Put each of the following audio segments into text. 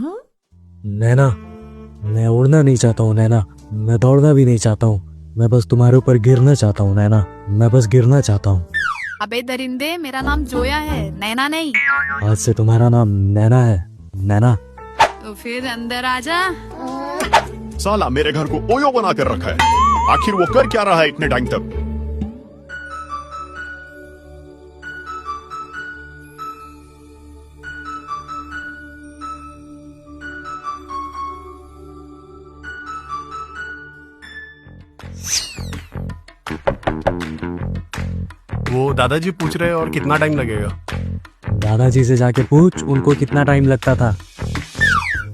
नैना, मैं उड़ना नहीं चाहता हूँ नैना, मैं दौड़ना भी नहीं चाहता हूँ, मैं बस तुम्हारे ऊपर गिरना चाहता हूँ नैना, मैं बस गिरना चाहता हूँ। अबे दरिंदे, मेरा नाम जोया है, नैना नहीं। आज से तुम्हारा नाम नैना है, नैना। तो फिर अंदर आजा। साला मेरे घर को ओयो बना कर रखा है, आखिर वो कर क्या रहा है इतने टाइम तक? वो दादाजी पूछ रहे हैं और कितना टाइम लगेगा? दादाजी से जाके पूछ उनको कितना टाइम लगता था।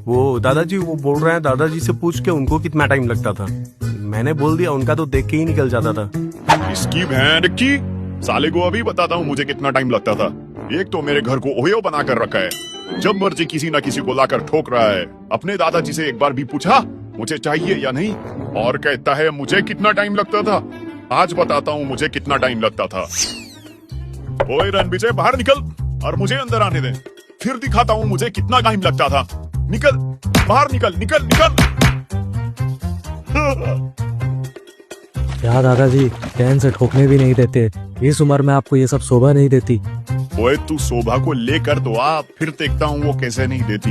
वो दादाजी वो बोल रहे हैं दादाजी से पूछ के उनको कितना टाइम लगता था। मैंने बोल दिया, उनका तो देख के ही निकल जाता था। इसकी बहन की साले को अभी बताता हूँ मुझे कितना टाइम लगता था। एक तो मेरे घर को ओयो बना कर रखा है, जब मर्जी किसी न किसी को लाकर ठोक रहा है। अपने दादाजी से एक बार भी पूछा मुझे चाहिए या नहीं, और कहता है मुझे कितना टाइम लगता था। आज बताता हूँ मुझे कितना टाइम लगता था। ओए रणविजय, बाहर निकल और मुझे अंदर आने दे, फिर दिखाता हूँ मुझे कितना टाइम लगता था। निकल बाहर, निकल निकल निकल। क्या दादाजी चैन से ठोकने भी नहीं देते, इस उम्र में आपको ये सब शोभा नहीं देती। ओए तू शोभा को लेकर तो आ, फिर देखता हूँ वो कैसे नहीं देती।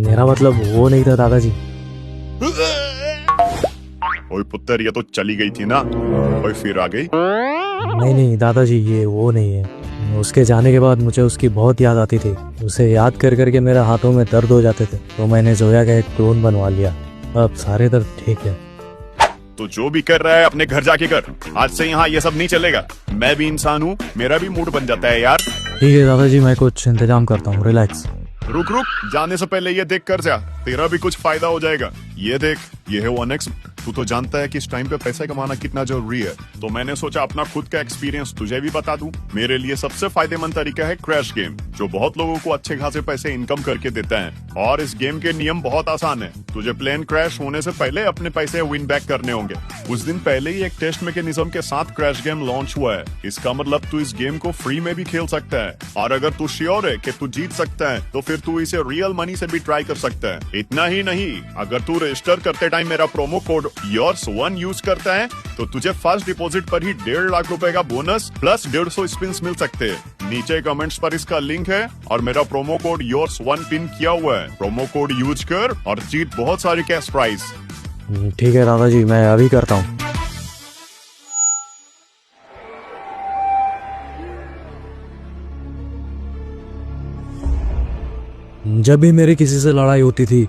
मेरा मतलब वो नहीं था दादाजी। ओए पुत्र, ये तो चली गई थी ना, ओए फिर आ गई। नहीं दादाजी, ये वो नहीं है। उसके जाने के बाद मुझे उसकी बहुत याद आती थी। उसे याद कर करके मेरे हाथों में दर्द हो जाते थे, तो मैंने जोया का एक क्लोन बनवा लिया। अब सारे दर्द ठीक है। तो जो भी कर रहा है अपने घर जाके कर, आज से यहाँ ये सब नहीं चलेगा। मैं भी इंसान हूँ, मेरा भी मूड बन जाता है यार। ठीक है दादाजी, मैं कुछ इंतजाम करता हूँ, रिलैक्स। रुक रुक, जाने से पहले ये देख कर जा, तेरा भी कुछ फायदा हो जाएगा। ये देख, ये है 1x। तू तो जानता है कि इस टाइम पे पैसा कमाना कितना जरूरी है, तो मैंने सोचा अपना खुद का एक्सपीरियंस तुझे भी बता दूं। मेरे लिए सबसे फायदेमंद तरीका है क्रैश गेम, जो बहुत लोगों को अच्छे खासे पैसे इनकम करके देता है। और इस गेम के नियम बहुत आसान है। तुझे प्लेन क्रैश होने से पहले अपने पैसे विन बैक करने होंगे। कुछ दिन पहले ही एक टेस्ट मैकेनिज्म के साथ क्रैश गेम लॉन्च हुआ है। इसका मतलब तू इस गेम को फ्री में भी खेल सकता है, और अगर तू श्योर है कि तू जीत सकता है, तो फिर तू इसे रियल मनी से भी ट्राई कर सकता है। इतना ही नहीं, अगर तू रजिस्टर करते टाइम मेरा प्रोमो कोड YOURS1 यूज करता है, तो तुझे फर्स्ट डिपॉजिट पर ही 1.5 लाख रुपए का बोनस प्लस 150 स्पिन्स मिल सकते हैं। नीचे कमेंट्स पर इसका लिंक है, और मेरा प्रोमो कोड YOURS1 पिन किया हुआ है। प्रोमो कोड यूज कर और जीत बहुत सारे कैश प्राइज। ठीक है दादाजी, मैं अभी करता हूँ। जब भी मेरी किसी से लड़ाई होती थी,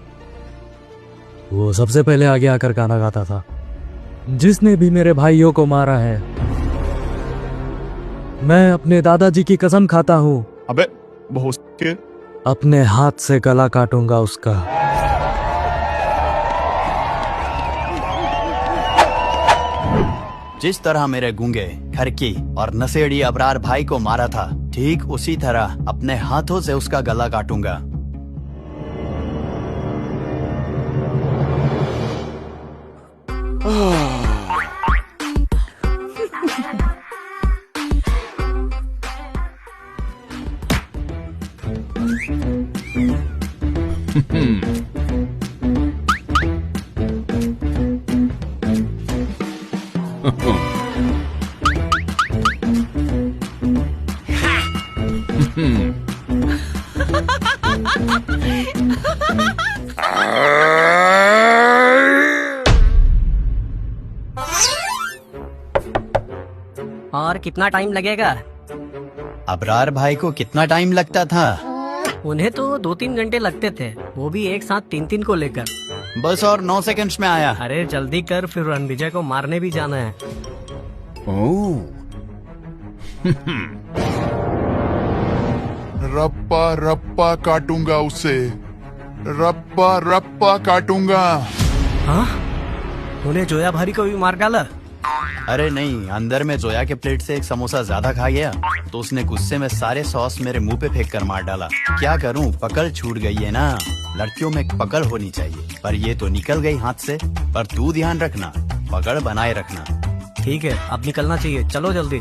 वो सबसे पहले आगे आकर गाना गाता था। जिसने भी मेरे भाइयों को मारा है, मैं अपने दादाजी की कसम खाता हूँ, अबे बहुत के अपने हाथ से गला काटूंगा उसका। जिस तरह मेरे गूंगे, खरकी और नशेड़ी अबरार भाई को मारा था, ठीक उसी तरह अपने हाथों से उसका गला काटूंगा। और कितना टाइम लगेगा? अबरार भाई को कितना टाइम लगता था? उन्हें तो 2-3 घंटे लगते थे, वो भी एक साथ 3-3 को लेकर। बस और 9 सेकंड्स में आया। अरे जल्दी कर, फिर रणविजय को मारने भी जाना है। रप्पा रप्पा काटूंगा उसे, रप्पा रप्पा काटूंगा। हाँ? उन्हें जोया भारी को भी मार डाला? अरे नहीं, अंदर में जोया के प्लेट से एक समोसा ज्यादा खा गया, तो उसने गुस्से में सारे सॉस मेरे मुंह पे फेंक कर मार डाला। क्या करूं, पकड़ छूट गई है ना। लड़कियों में पकड़ होनी चाहिए, पर ये तो निकल गई हाथ से। पर तू ध्यान रखना, पकड़ बनाए रखना। ठीक है, अब निकलना चाहिए, चलो जल्दी।